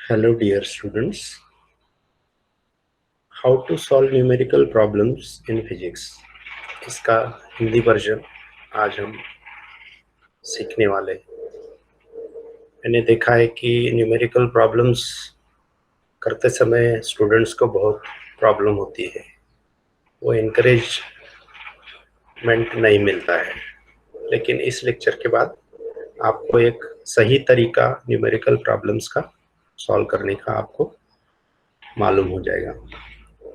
Hello dear students, how to solve numerical problems in physics इसका Hindi version आज हम सीखने वाले हैं। मैंने देखा है कि न्यूमेरिकल प्रॉब्लम्स करते समय स्टूडेंट्स को बहुत प्रॉब्लम होती है, वो इनकरेजमेंट नहीं मिलता है। लेकिन इस लेक्चर के बाद आपको एक सही तरीका न्यूमेरिकल प्रॉब्लम्स का सॉल्व करने का आपको मालूम हो जाएगा।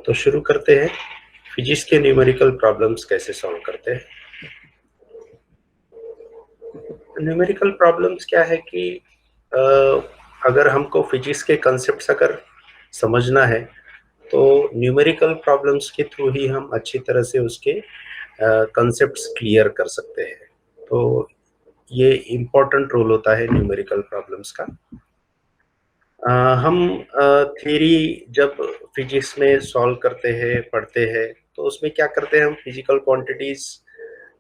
तो शुरू करते हैं, फिजिक्स के न्यूमेरिकल प्रॉब्लम्स कैसे सॉल्व करते हैं। न्यूमेरिकल प्रॉब्लम्स क्या है कि अगर हमको फिजिक्स के कॉन्सेप्ट्स अगर समझना है तो न्यूमेरिकल प्रॉब्लम्स के थ्रू ही हम अच्छी तरह से उसके कॉन्सेप्ट्स क्लियर कर सकते हैं। तो ये इम्पोर्टेंट रोल होता है न्यूमेरिकल प्रॉब्लम्स का। हम थ्योरी जब फिजिक्स में सॉल्व करते हैं, पढ़ते हैं, तो उसमें क्या करते हैं, हम फिजिकल क्वांटिटीज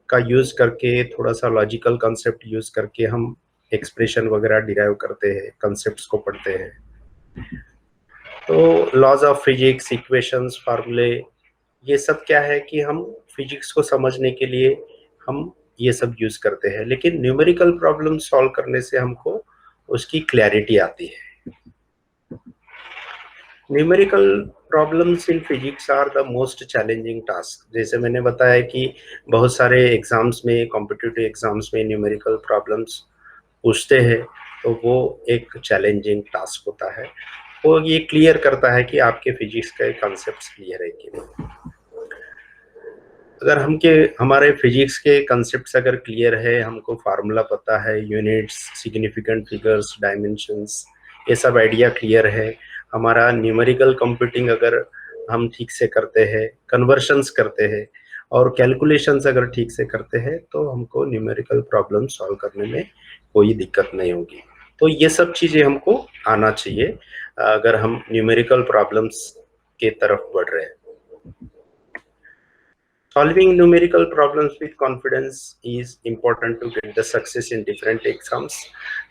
का यूज करके, थोड़ा सा लॉजिकल कॉन्सेप्ट यूज करके हम एक्सप्रेशन वगैरह डिराइव करते हैं, कॉन्सेप्ट्स को पढ़ते हैं। तो लॉज ऑफ फिजिक्स, इक्वेशंस, फार्मूले, ये सब क्या है कि हम फिजिक्स को समझने के लिए हम ये सब यूज करते हैं। लेकिन न्यूमेरिकल प्रॉब्लम सॉल्व करने से हमको उसकी क्लैरिटी आती है। Numerical problems in physics are the most challenging task. जैसे मैंने बताया कि बहुत सारे एग्जाम्स में, कॉम्पिटिटिव एग्जाम्स में न्यूमेरिकल प्रॉब्लम्स पूछते हैं, तो वो एक चैलेंजिंग टास्क होता है। वो ये क्लियर करता है कि आपके फिजिक्स के कॉन्सेप्ट्स क्लियर है कि नहीं। अगर हमारे फिजिक्स के कॉन्सेप्ट्स अगर क्लियर है, हमको फार्मूला पता है, यूनिट्स, सिग्निफिकेंट फिगर्स, डायमेंशंस, ये सब आइडिया क्लियर है, हमारा न्यूमेरिकल कंप्यूटिंग अगर हम ठीक से करते हैं, कन्वर्शंस करते हैं और कैलकुलेशंस अगर ठीक से करते हैं, तो हमको न्यूमेरिकल प्रॉब्लम सॉल्व करने में कोई दिक्कत नहीं होगी। तो ये सब चीजें हमको आना चाहिए अगर हम न्यूमेरिकल प्रॉब्लम्स के तरफ बढ़ रहे हैं। Solving numerical problems with confidence is important to get the success in different exams.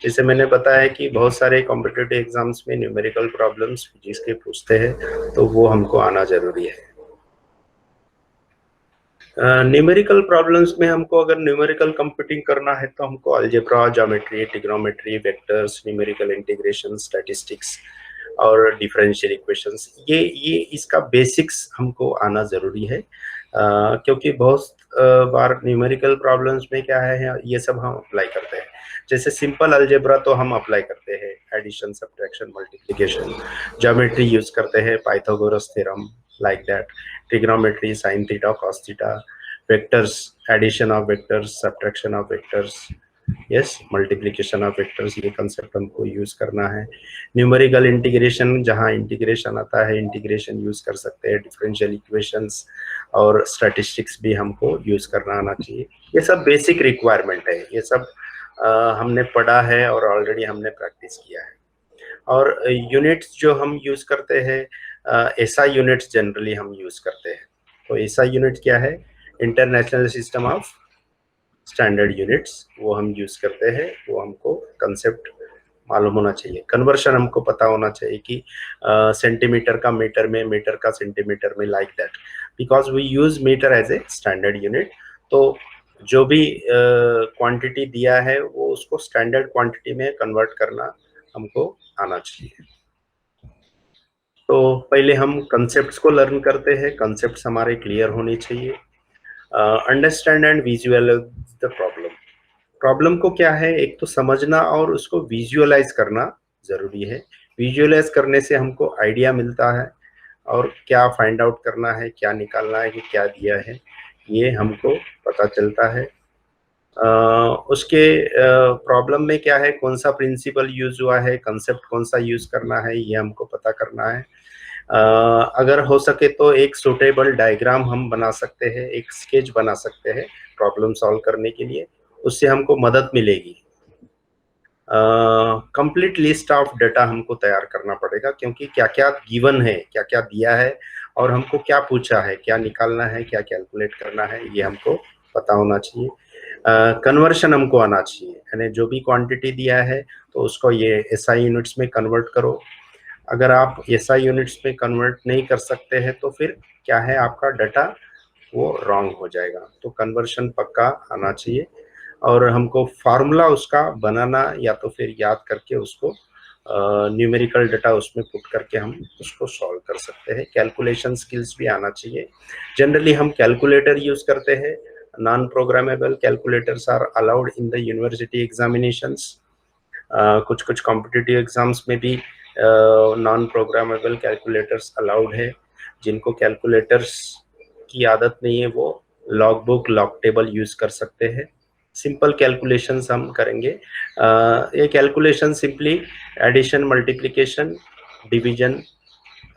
जैसे मैंने बताया कि बहुत सारे कॉम्पिटिटिव एग्जाम्स में न्यूमेरिकल प्रॉब्लम्स फिजिक्स के पूछते हैं, तो वो हमको आना जरूरी है। न्यूमेरिकल प्रॉब्लम्स में हमको अगर न्यूमेरिकल कंप्यूटिंग करना है तो हमको algebra, geometry, trigonometry, vectors, numerical integration, statistics और डिफरेंशियल इक्वेशंस, ये इसका बेसिक्स हमको आना जरूरी है। क्योंकि बहुत बार न्यूमेरिकल प्रॉब्लम्स में क्या है, ये सब हम अप्लाई करते हैं। जैसे सिंपल अलजेब्रा तो हम अप्लाई करते हैं, addition, subtraction, multiplication. Geometry use करते हैं, Pythagoras theorem, like that. Trigonometry, sine theta, cos theta. Vectors, addition of vectors, subtraction of vectors, yes, multiplication of vectors, ये कंसेप्ट हमको यूज करना है। न्यूमेरिकल इंटीग्रेशन, जहाँ इंटीग्रेशन आता है, इंटीग्रेशन यूज कर सकते हैं। डिफरेंशियल इक्वेशंस और स्टैटिस्टिक्स भी हमको यूज करना आना चाहिए। ये सब बेसिक रिक्वायरमेंट है, ये सब हमने पढ़ा है और ऑलरेडी हमने प्रैक्टिस किया है। और यूनिट्स जो हम यूज करते हैं, एसआई यूनिट्स जनरली हम यूज करते हैं। तो एसआई यूनिट क्या है, international system of standard units, वो हम यूज करते हैं। वो हमको कंसेप्ट मालूम होना चाहिए। कन्वर्शन हमको पता होना चाहिए कि सेंटीमीटर का मीटर में, मीटर का सेंटीमीटर में, like that, because we use metre as a standard unit. तो जो भी क्वांटिटी दिया है वो उसको स्टैंडर्ड क्वांटिटी में कन्वर्ट करना हमको आना चाहिए। तो पहले हम कंसेप्ट्स को लर्न करते हैं, कंसेप्ट्स हमारे क्लियर होने चाहिए। Understand and visualise the problem. Problem को क्या है, एक तो समझना और उसको विजुअलाइज करना जरूरी है। विजुअलाइज करने से हमको आइडिया मिलता है और क्या फाइंड आउट करना है, क्या निकालना है, कि क्या दिया है, ये हमको पता चलता है। उसके प्रॉब्लम में क्या है, कौन सा प्रिंसिपल यूज हुआ है, कंसेप्ट कौन सा यूज करना है, ये हमको पता करना है। अगर हो सके तो एक सुटेबल डायग्राम हम बना सकते हैं, एक स्केच बना सकते हैं प्रॉब्लम सॉल्व करने के लिए, उससे हमको मदद मिलेगी। कंप्लीट लिस्ट ऑफ डाटा हमको तैयार करना पड़ेगा, क्योंकि क्या क्या गिवन है, क्या क्या दिया है और हमको क्या पूछा है, क्या निकालना है, क्या कैलकुलेट करना है, ये हमको पता होना चाहिए। कन्वर्शन हमको आना चाहिए, यानी जो भी क्वांटिटी दिया है तो उसको ये एसआई यूनिट्स में कन्वर्ट करो। अगर आप एसआई यूनिट्स में कन्वर्ट नहीं कर सकते हैं तो फिर क्या है, आपका डाटा वो रॉन्ग हो जाएगा। तो कन्वर्शन पक्का आना चाहिए और हमको फार्मूला उसका बनाना या तो फिर याद करके उसको न्यूमेरिकल डाटा उसमें पुट करके हम उसको सॉल्व कर सकते हैं। कैलकुलेशन स्किल्स भी आना चाहिए। जनरली हम कैलकुलेटर यूज करते हैं। Non programmable calculators are allowed in the university examinations. कुछ कुछ कॉम्पिटिटिव एग्जाम्स में भी नॉन प्रोग्रामेबल कैलकुलेटर्स अलाउड है। जिनको कैलकुलेटर्स की आदत नहीं है वो log book, log table use कर सकते हैं। सिंपल कैलकुलेशंस हम करेंगे। ये calculation simply addition, multiplication, division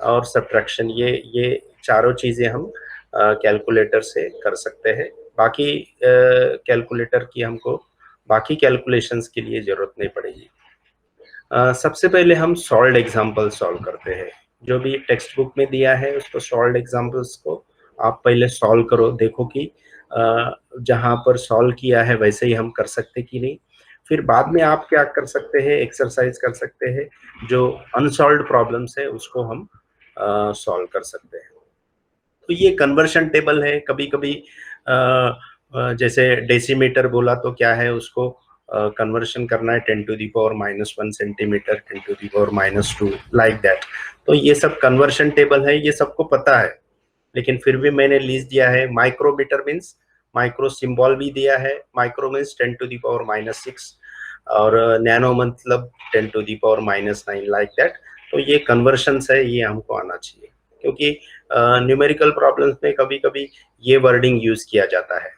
और सब्ट्रैक्शन, ये चारों चीजें हम कैलकुलेटर से कर सकते हैं। बाकी कैलकुलेटर की हमको बाकी कैलकुलेशंस के लिए जरूरत नहीं पड़ेगी। सबसे पहले हम सॉल्व्ड एग्जांपल सॉल्व करते हैं। जो भी टेक्स्ट बुक में दिया है उसको सॉल्व्ड एग्जांपल्स को आप पहले सॉल्व करो, देखो कि जहां पर सॉल्व किया है वैसे ही हम कर सकते कि नहीं। फिर बाद में आप क्या कर सकते हैं, एक्सरसाइज कर सकते हैं। जो अनसॉल्व्ड प्रॉब्लम्स है उसको हम सॉल्व कर सकते हैं। तो ये कन्वर्शन टेबल है। कभी कभी जैसे डेसीमीटर बोला तो क्या है, उसको कन्वर्शन करना है 10⁻⁻1 सेंटीमीटर, 10⁻², लाइक दैट। तो ये सब कन्वर्शन टेबल है, ये सबको पता है। लेकिन फिर भी मैंने लिस्ट दिया है। माइक्रोमीटर मीन्स माइक्रो सिंबल भी दिया है। माइक्रो मीन्स 10⁻⁻6 और नैनो मतलब 10⁻⁻9, लाइक दैट। तो ये कन्वर्शंस है, ये हमको आना चाहिए। क्योंकि न्यूमेरिकल प्रॉब्लम्स में कभी कभी ये वर्डिंग यूज किया जाता है,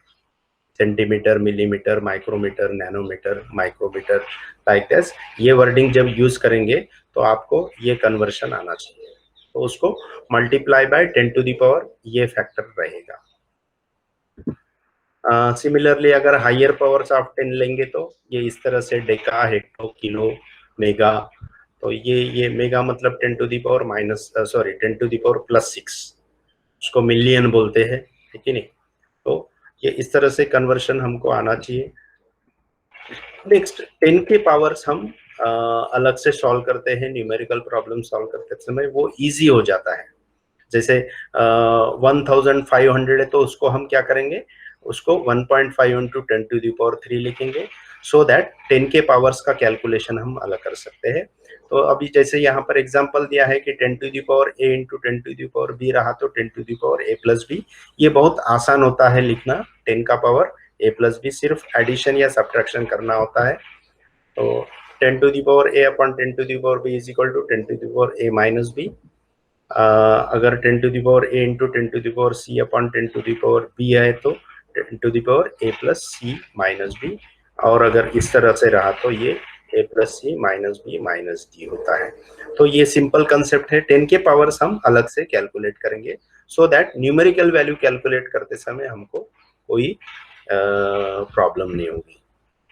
centimetre, millimetre, micrometre, nanometre, micrometre, like this. ये वर्डिंग जब यूज करेंगे तो आपको ये कन्वर्शन आना चाहिए। तो उसको मल्टीप्लाई बाय 10⁻, ये फैक्टर रहेगा। सिमिलरली अगर हायर पावर्स ऑफ 10 लेंगे तो ये इस तरह से डेका, हेक्टो, किलो, मेगा। तो ये मेगा मतलब 10⁻⁻6, उसको मिलियन बोलते हैं, ठीक है नहीं। तो ये इस तरह से कन्वर्शन हमको आना चाहिए। नेक्स्ट 10 के पावर्स हम अलग से सॉल्व करते हैं। न्यूमेरिकल प्रॉब्लम सॉल्व करते समय वो इजी हो जाता है। जैसे 1500 है तो उसको हम क्या करेंगे, उसको 1.5 इंटू 10⁻³ लिखेंगे, सो दैट 10 के पावर्स का कैलकुलेशन हम अलग कर सकते हैं। तो अभी जैसे यहाँ पर एग्जांपल दिया है कि 10⁻A इंटू 10⁻B रहा तो 10⁻A+B। ये बहुत आसान होता है लिखना। 10 का पावर A+B, सिर्फ एडिशन या सब्ट्रैक्शन करना होता है। तो 10⁻A upon 10⁻B is equal to 10⁻A-B। अगर 10⁻A into 10⁻C upon 10⁻B है तो 10⁻A+C-B। और अगर इस तरह से रहा तो ये A+C-B-D होता है। तो ये सिंपल कंसेप्ट है। 10 के पावर्स हम अलग से कैलकुलेट करेंगे, so that numerical value calculate करते समय हमको कोई प्रॉब्लम नहीं होगी।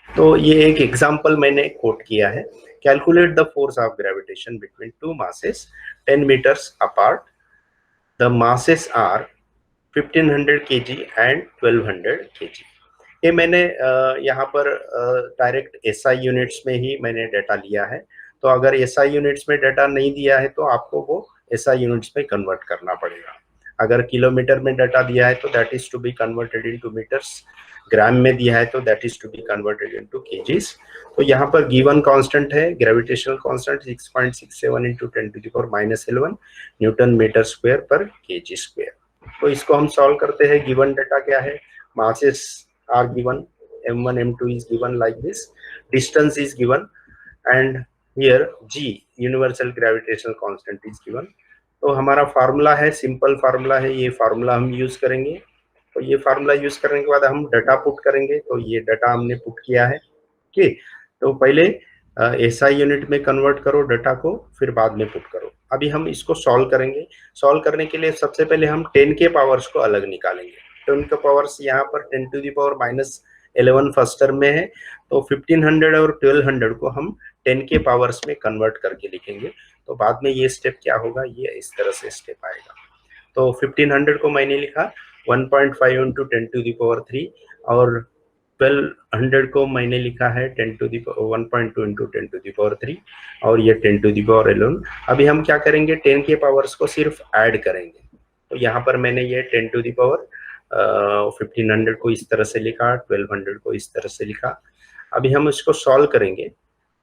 तो ये एक एग्जांपल मैंने कोट किया है। Calculate the force of gravitation between two masses 10 meters apart. The masses are 1500 kg and 1200 kg. ये मैंने यहाँ पर डायरेक्ट एसआई यूनिट्स में ही मैंने डाटा लिया है। तो अगर एसआई यूनिट्स में डाटा नहीं दिया है तो आपको वो एसआई यूनिट्स में कन्वर्ट करना पड़ेगा। अगर किलोमीटर में डाटा दिया है तो that is to be converted into metres. Gram में दिया है तो that is to be converted into kgs. तो यहाँ पर गिवन कांस्टेंट है, gravitational constant 6.67 into 10⁻⁻11 newton metre square per kg square. तो इसको हम सॉल्व करते हैं। गिवन डाटा क्या है, masses are given, m1 m2 is given like this, distance is given, and here g universal gravitational constant is given। तो हमारा formula है, सिंपल फार्मूला है, ये फार्मूला हम यूज करेंगे। तो ये फार्मूला यूज करने के बाद हम डाटा पुट करेंगे। तो ये डाटा हमने पुट किया है, ठीक। तो पहले एसआई यूनिट में कन्वर्ट करो डाटा को, फिर बाद में पुट करो। अभी हम इसको सॉल्व करेंगे। सॉल्व करने के लिए सबसे पहले हम 10 के पावर्स को अलग निकालेंगे। 10 के पावर्स यहाँ पर 10⁻⁻11 फर्स्ट टर्म में है, तो 1500 और 1200 को हम 10 के पावर्स में कन्वर्ट करके लिखेंगे। तो बाद में ये स्टेप क्या होगा, ये इस तरह से स्टेप आएगा। तो 1500 को मैंने लिखा 1.5 इंटू 10⁻³ और 1200 को मैंने लिखा है 1.2 इंटू 10⁻³ और ये 10⁻11। अभी हम क्या करेंगे, 10 के पावर्स को सिर्फ ऐड करेंगे। तो यहाँ पर मैंने ये 1500 को इस तरह से लिखा, 1200 को इस तरह से लिखा। अभी हम इसको सॉल्व करेंगे।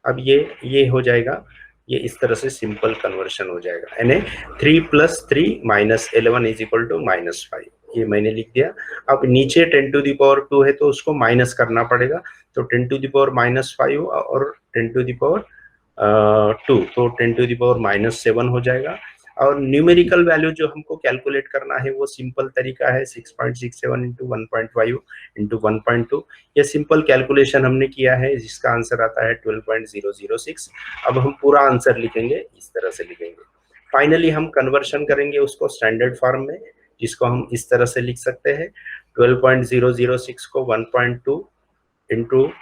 अब ये हो जाएगा, ये इस तरह से सिंपल कन्वर्शन हो जाएगा, यानी 3 + 3 - 11 = -5। ये मैंने लिख दिया। अब नीचे 10⁻² है तो उसको माइनस करना पड़ेगा, तो 10⁻⁻5 और 10⁻2 तो 10⁻�7 हो जाएगा। और न्यूमेरिकल वैल्यू जो हमको कैलकुलेट करना है वो सिंपल तरीका है, 6.67 × 1.5 × 1.2। ये सिंपल कैलकुलेशन हमने किया है, जिसका आंसर आता है 12.006। अब हम पूरा आंसर लिखेंगे, इस तरह से लिखेंगे। फाइनली हम कन्वर्शन करेंगे उसको स्टैंडर्ड फॉर्म में, जिसको हम इस तरह से लिख सकते हैं, 12.006 को 1.2 ×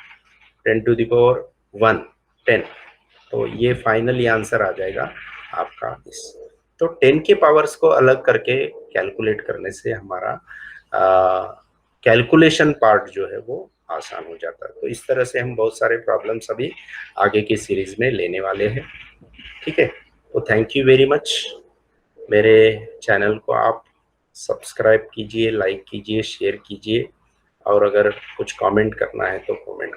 10⁻1 10। तो ये फाइनली आंसर आ जाएगा आपका इस। तो 10 के पावर्स को अलग करके कैलकुलेट करने से हमारा कैलकुलेशन पार्ट जो है वो आसान हो जाता है। तो इस तरह से हम बहुत सारे प्रॉब्लम्स अभी आगे की सीरीज में लेने वाले हैं। ठीक है, तो थैंक यू वेरी मच। मेरे चैनल को आप सब्सक्राइब कीजिए, लाइक कीजिए, शेयर कीजिए, और अगर कुछ कमेंट करना है तो कमेंट